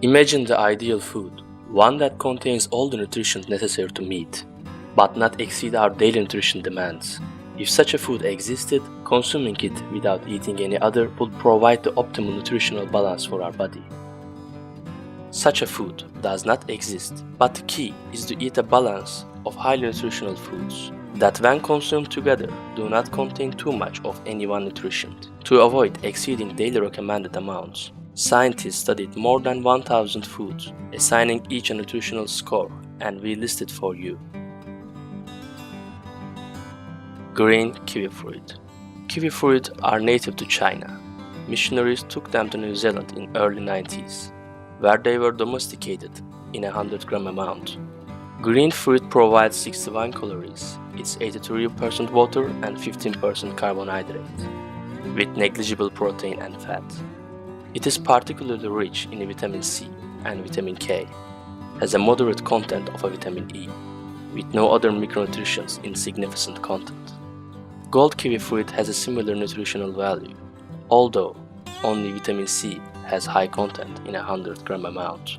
Imagine the ideal food, one that contains all the nutrition necessary to meet, but not exceed our daily nutrition demands. If such a food existed, consuming it without eating any other would provide the optimal nutritional balance for our body. Such a food does not exist, but the key is to eat a balance of highly nutritional foods that when consumed together do not contain too much of any one nutrition. To avoid exceeding daily recommended amounts, scientists studied more than 1000 foods, assigning each a nutritional score, and we listed for you. Green kiwi fruit. Kiwi fruit are native to China. Missionaries took them to New Zealand in early 90s, where they were domesticated in a 100-gram amount. Green fruit provides 61 calories. It's 83% water and 15% carbohydrate, with negligible protein and fat. It is particularly rich in vitamin C and vitamin K, has a moderate content of a vitamin E, with no other micronutrients in significant content. Gold kiwi fruit has a similar nutritional value, although only vitamin C has high content in a 100-gram amount.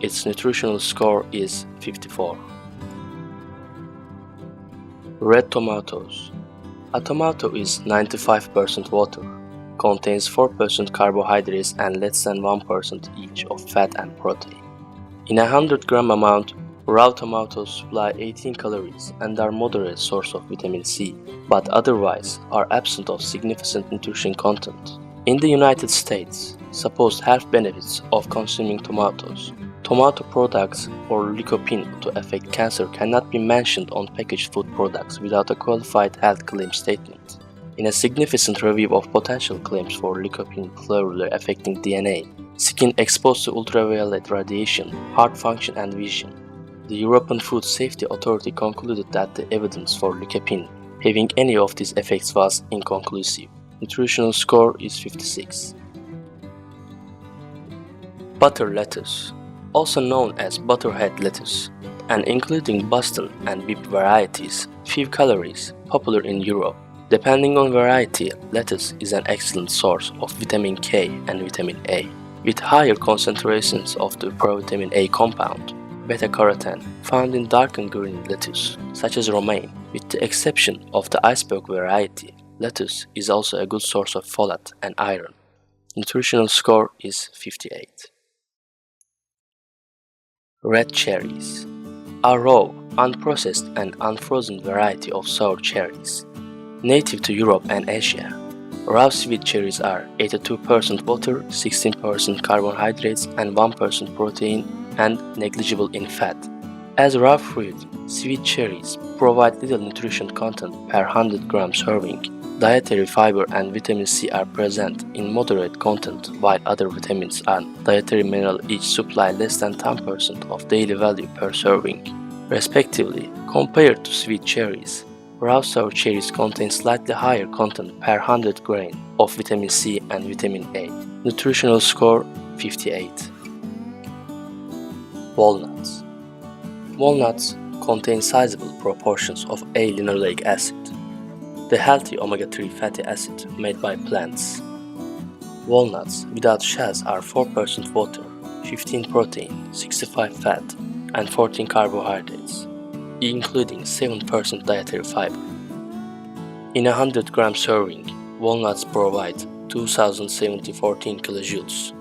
Its nutritional score is 54. Red tomatoes. A tomato is 95% water, contains 4% carbohydrates and less than 1% each of fat and protein. In a 100-gram amount, raw tomatoes supply 18 calories and are moderate source of vitamin C, but otherwise are absent of significant nutrition content. In the United States, supposed health benefits of consuming tomatoes. Tomato products or lycopene to affect cancer cannot be mentioned on packaged food products without a qualified health claim statement. In a significant review of potential claims for lycopene failure affecting DNA, skin exposed to ultraviolet radiation, heart function and vision, the European Food Safety Authority concluded that the evidence for lycopene having any of these effects was inconclusive. Nutritional score is 56. Butter lettuce, also known as butterhead lettuce, and including Boston and Bibb varieties, few calories, popular in Europe. Depending on variety, lettuce is an excellent source of vitamin K and vitamin A, with higher concentrations of the provitamin A compound, beta-carotene, found in dark and green lettuce, such as romaine. With the exception of the iceberg variety, lettuce is also a good source of folate and iron. Nutritional score is 58. Red cherries, a raw, unprocessed and unfrozen variety of sour cherries, native to Europe and Asia. Raw sweet cherries are 82% water, 16% carbohydrates and 1% protein and negligible in fat. As raw fruit, sweet cherries provide little nutrition content per 100 gram serving. Dietary fiber and vitamin C are present in moderate content, while other vitamins and dietary mineral each supply less than 10% of daily value per serving, respectively. Compared to sweet cherries, raw sour cherries contain slightly higher content per 100 grain of vitamin C and vitamin A. Nutritional score 58. Walnuts. Walnuts contain sizable proportions of A-linoleic acid, the healthy omega-3 fatty acid made by plants. Walnuts without shells are 4% water, 15 protein, 65 fat, and 14 carbohydrates, including 7% dietary fiber. In a 100 gram serving, walnuts provide 2070 14 kilojoules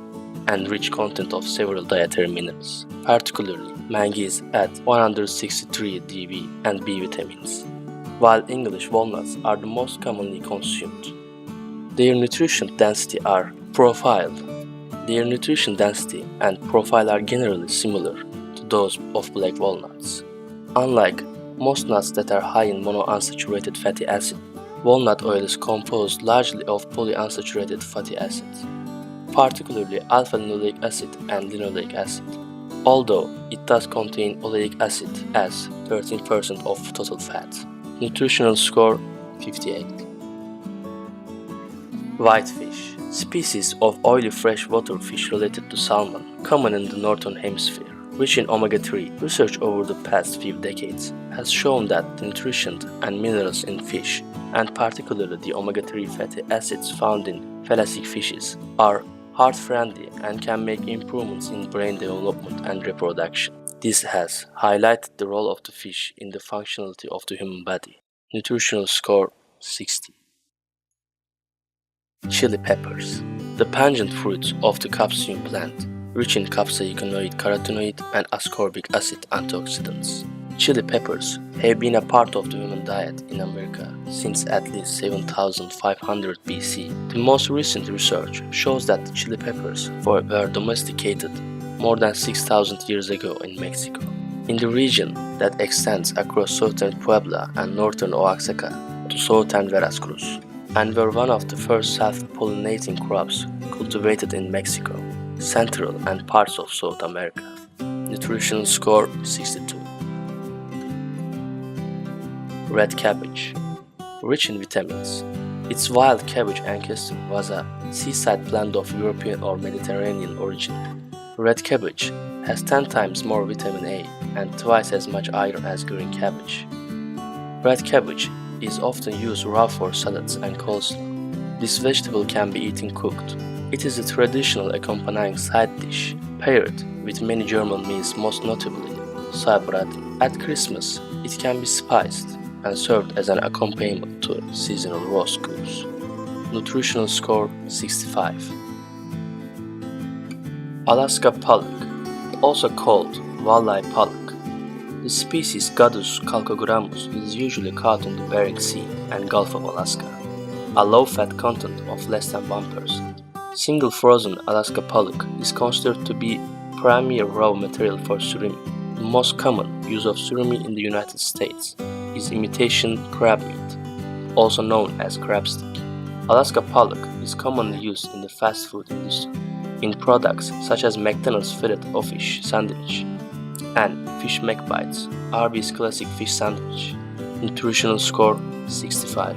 and rich content of several dietary minerals, particularly manganese at 163 dB and B vitamins, while English walnuts are the most commonly consumed. Their nutrition density and profile are generally similar to those of black walnuts. Unlike most nuts that are high in monounsaturated fatty acid, walnut oil is composed largely of polyunsaturated fatty acids, particularly alpha-linoleic acid and linoleic acid, although it does contain oleic acid as 13% of total fat. Nutritional score 58. Whitefish, species of oily freshwater fish related to salmon, common in the northern hemisphere, rich in omega-3. Research over the past few decades has shown that the nutrition and minerals in fish, and particularly the omega-3 fatty acids found in pelagic fishes, are heart-friendly, and can make improvements in brain development and reproduction. This has highlighted the role of the fish in the functionality of the human body. Nutritional score 60. Chili peppers. The pungent fruits of the capsicum plant, rich in capsaicinoid, carotenoid, and ascorbic acid antioxidants. Chili peppers have been a part of the human diet in America since at least 7500 BC. The most recent research shows that the chili peppers were domesticated more than 6000 years ago in Mexico, in the region that extends across southern Puebla and northern Oaxaca to southern Veracruz, and were one of the first self-pollinating crops cultivated in Mexico, Central and parts of South America. Nutritional score 62. Red cabbage. Rich in vitamins. Its wild cabbage ancestor was a seaside plant of European or Mediterranean origin. Red cabbage has 10 times more vitamin A and twice as much iron as green cabbage. Red cabbage is often used raw for salads and coleslaw. This vegetable can be eaten cooked. It is a traditional accompanying side dish, paired with many German meals, most notably sauerbraten. At Christmas, it can be spiced and served as an accompaniment to seasonal roast goose. Nutritional score 65. Alaska pollock, also called walleye pollock. The species Gadus calcogrammus is usually caught in the Bering Sea and Gulf of Alaska. A low fat content of less than 1%. Single frozen Alaska pollock is considered to be premier raw material for surimi. The most common use of surimi in the United States is imitation crab meat, also known as crab stick. Alaska pollock is commonly used in the fast food industry, in products such as McDonald's filet-o-fish sandwich and Fish McBites, Arby's classic fish sandwich. Nutritional score 65.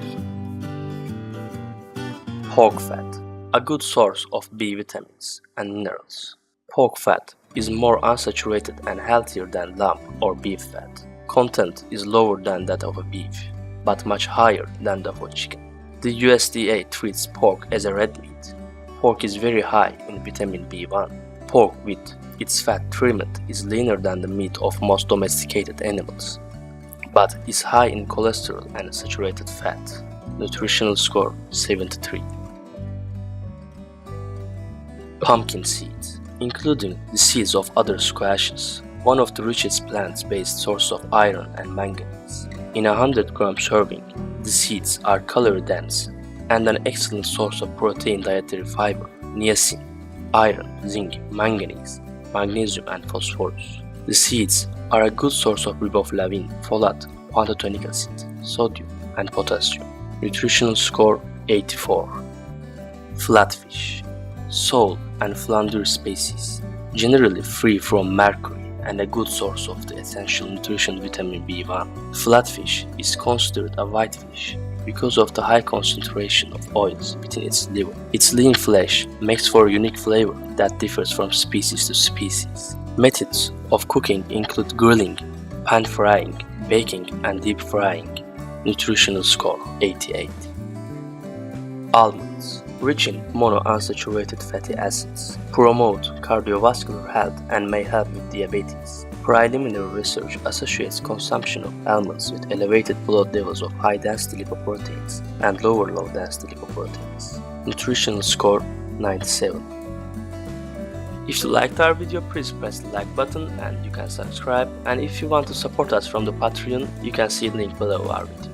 Pork fat, a good source of B vitamins and minerals. Pork fat is more unsaturated and healthier than lamb or beef fat. Content is lower than that of a beef, but much higher than that of a chicken. The USDA treats pork as a red meat. Pork is very high in vitamin B1. Pork with its fat treatment is leaner than the meat of most domesticated animals, but is high in cholesterol and saturated fat. Nutritional score 73. Pumpkin seeds, including the seeds of other squashes, one of the richest plant-based sources of iron and manganese. In a 100-gram serving, the seeds are calorie-dense and an excellent source of protein dietary fiber, niacin, iron, zinc, manganese, magnesium, and phosphorus. The seeds are a good source of riboflavin, folate, pantotenic acid, sodium, and potassium. Nutritional score 84. Flatfish, sole and flounder species, generally free from mercury and a good source of the essential nutrition vitamin B1. Flatfish is considered a white fish because of the high concentration of oils within its liver. Its lean flesh makes for a unique flavor that differs from species to species. Methods of cooking include grilling, pan frying, baking, and deep frying. Nutritional score 88. Almonds, rich in monounsaturated fatty acids, promote cardiovascular health and may help with diabetes. Preliminary research associates consumption of almonds with elevated blood levels of high-density lipoproteins and lower low-density lipoproteins. Nutritional score 97. If you liked our video, please press the like button and you can subscribe. And if you want to support us from the Patreon, you can see the link below our video.